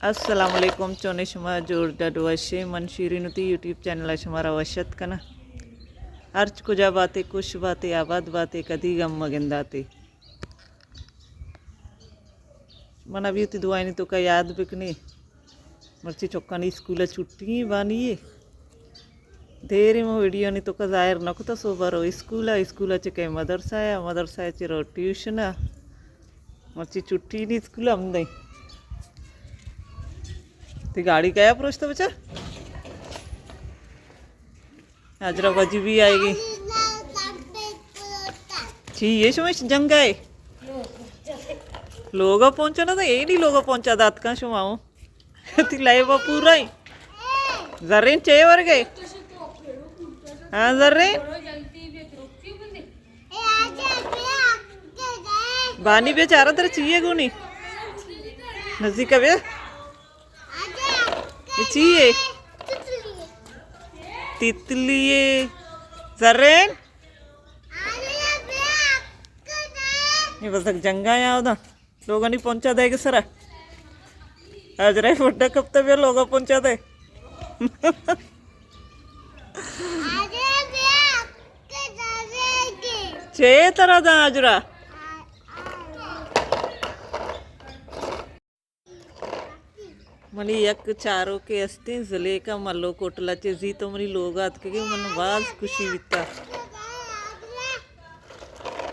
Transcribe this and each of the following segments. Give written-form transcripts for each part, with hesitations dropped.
Assalamualaikum Chone Shuma Jorda Duashe Manshiri Nuti YouTube channel हमारा वशत का ना अर्च कुजा बातें कुछ बातें आबाद बातें कदी गम मगिंदाते मन अभी उती दुआई नहीं तो का याद बिकने मर्ची चौक्कानी स्कूल छुट्टी बानी है देरी में वीडियो नहीं तो का जाहिर न तो सोबारो स्कूल चे मदरसा चे रो ट्यूशन मर्ची छुट्टी नहीं स्कूल हम नहीं ती गाड़ी क्या अप्रोच था बच्चा हाजरा बाजी भी आएगी छी ये समय जंग आए लोग पहुंचा ना था यही नहीं लोग पहुंचा दात का शुमाओ ती लाइव पूरा ही जर्रेन चे वर गए हाँ जर्रेन बानी बेचारा तेरे चाहिए गुनी नजदीक है चाहिए तितलिए जर्रेन ये बस जंगा यहाँ उधर लोगों ने पहुंचा देगा सरा आज रहे बड़ा कब तक लोग पहुंचा दे चे तरह दा आजरा मनी एक चारों के अस्ते जले का मल्लो कोटला चे जी तो मनी लोग आत के मन बाज खुशी बिता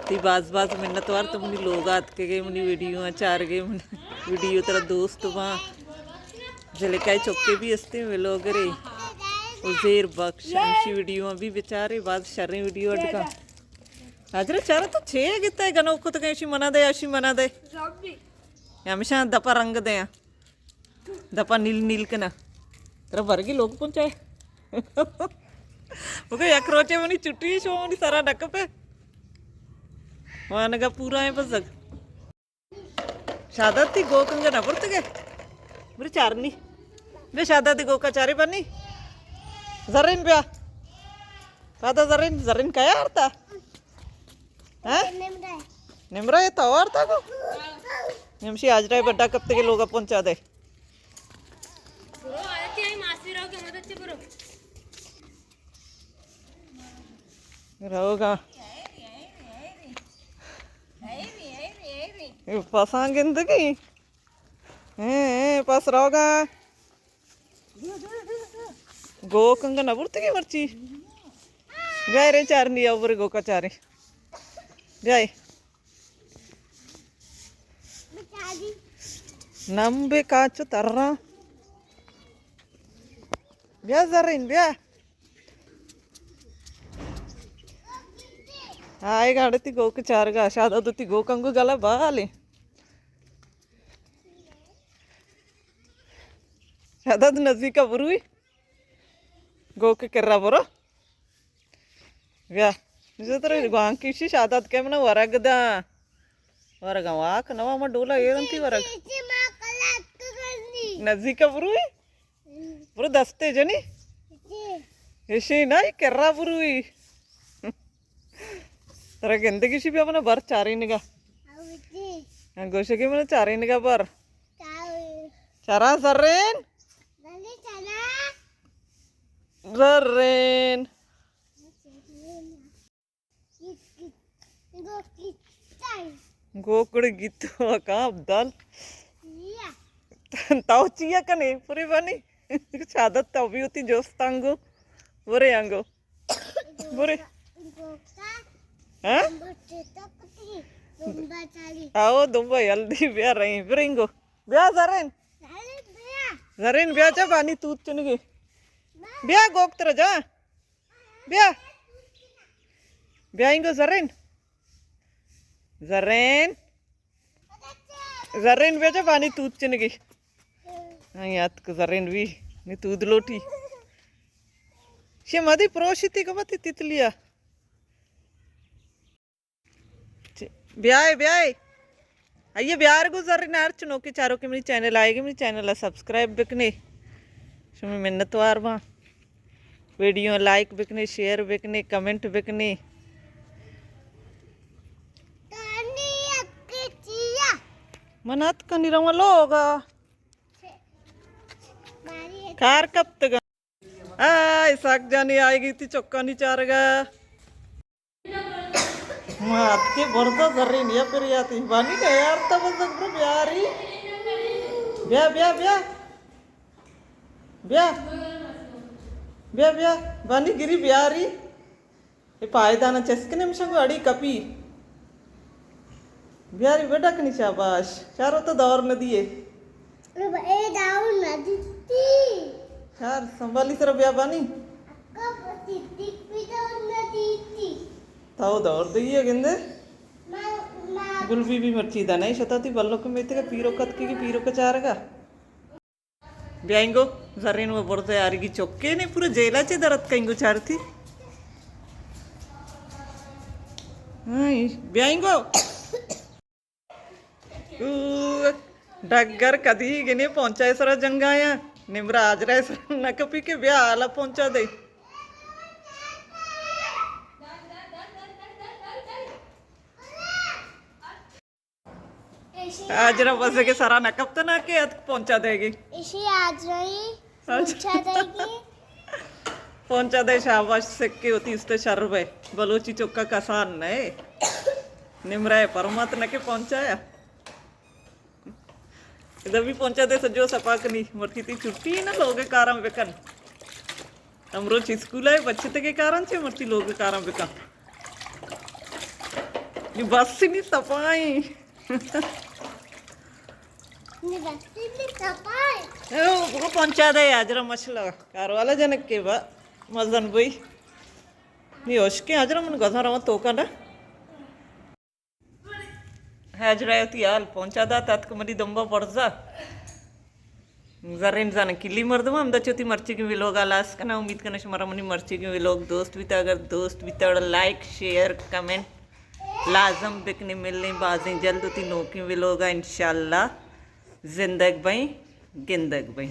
ती बाज मिन्नत वार तो मनी लोग आत के मनी वीडियो चार गे मनी वीडियो तेरा दोस्त वहाँ जले का चौके भी अस्ते वे लोग रे उजेर बख्श अंशी वीडियो भी बेचारे बाज शर्रे वीडियो अटका हाजरा चारा तो छे गिता है गनो को तो कैसी मना दे हमेशा दपा रंग दे दपा नील के ना तेरा वर्गी लोग पहुंचाए ओके एक रोचे मनी चुट्टी शो मनी सारा डक पे वहां का पूरा है बस शादा थी गो कंगा ना पड़ते के मेरे चारनी वे शादा थी गो का चारे बनी जरिन ब्या सादा जरिन क्या यारता हैं निमरा ये तो और था को निमशी आज राय बड्डा कब तक के लोग पहुंचा दे रहोगा पसांगे जिंदगी पास रहोगा गो कंगा ना बुरते के मर्ची जाए रे चार नहीं ऊपर गो का चारे जाए नंबे काचो तररा ब्या जरिन ब्या हाय गाड़ी ती गो के चार गा शादा तो ती गो कंगू गला बाले शादा तो नजदीक बुरुई गो के कर्रा बरो व्या निजे तर गांव किसी शादा के मना वरगदा वरगा वाक नवा म डोला एरंती वरग नजदीक बुरुई बुरु दस्ते जनी ऐसे ना कर्रा बुरुई तरह गेंदे किसी भी अपना बर चारी निगा गोशे की मैंने चारी निगा बर चारा जर्रेन जर्रेन गोकुड़ गीत का अब्दल ताऊ चिया कने पूरी बनी शादत ताऊ भी होती जोस्तांगो बुरे आंगो बुरे हाँ आओ दुम्बा जल्दी ब्याह रही ब्रिंगो ब्याह जरेन ब्याह जा पानी तूत चुनगे ब्याह गोक तरह जा ब्याह ब्याहिंगो जरेन ब्याह जा पानी तूत चुनगे हाँ याद को जरेन भी नहीं तूद लोटी शे मदी प्रोशिति को मत तितलिया ब्याह आइए ब्याह गुजर नार चुनो के चारों के मेरी चैनल आएगी मेरी चैनल सब्सक्राइब बिकने शुमी मिन्नत वार वहाँ वीडियो लाइक बिकने शेयर बिकने कमेंट बिकने मनात का निरवा लोगा खार कब तक आय साग जाने आएगी थी चौका नहीं चारेगा मात के बरदा जर्री नहीं फिर याती बानी का यार तब तक प्यारी ब्या ब्या ब्या ब्या ब्या ब्या बानी गिरी ब्यारी ये पायदाना चस्के निमिषं को अड़ी कपी ब्यारी बेटा कनी शाबाश चारों तो दौर न दिए ए दाऊ नदी थी चार संभाली तरह ब्या बानी कब सिद्दीक भी तो नदी थी ताऊ दौर दिए गिंदे मैं गुलबी भी मर्ची दा नहीं शताती बल्लो के मेते का पीरो कत की पीरो का चारगा ब्याइंगो जरीन वो बरते यारी चौके ने पूरा जेला चे दरद कहीं चार थी ब्याइंगो डगर कदी गिने पहुंचा सरा जंगाया निमराज रहे सर न कपी के ब्याह आला पहुंचा दे आज रा बस के सारा नकब तो ना के पहुंचा देगी इसे आज रही पूछा देगी पहुंचा दे शाबाश सिक्के होती उसते शर्ब है बलोची चौका कसान नहीं निमराय परमात न के पहुंचाया इधर भी पहुंचा दे सजो सपाक नहीं मरती थी छुट्टी है ना लोग कारण बेकन हमरो स्कूल है बच्चे के कारण से मरती लोग कारण बेकन ये बस नहीं सफाई वो पहुंचा दे हाजरा मछला कार वाला जनक के बा मजन भाई नहीं होश के हाजरा मन गधा रहा तो का ना हाजरा होती हाल पहुंचा दा तात को मरी दम्बा पड़जा जरेन जाने किल्ली मर्दमा हम दचोती मर्ची की विलोग आलास करना उम्मीद करना हमारा मनी मर्ची की विलोग दोस्त भी अगर दोस्त भी लाइक शेयर कमेंट लाजम बिकने मिलने बाजें जल्द होती नोकी विलोगा इंशाल्लाह जिंदग भाई गिंदग भाई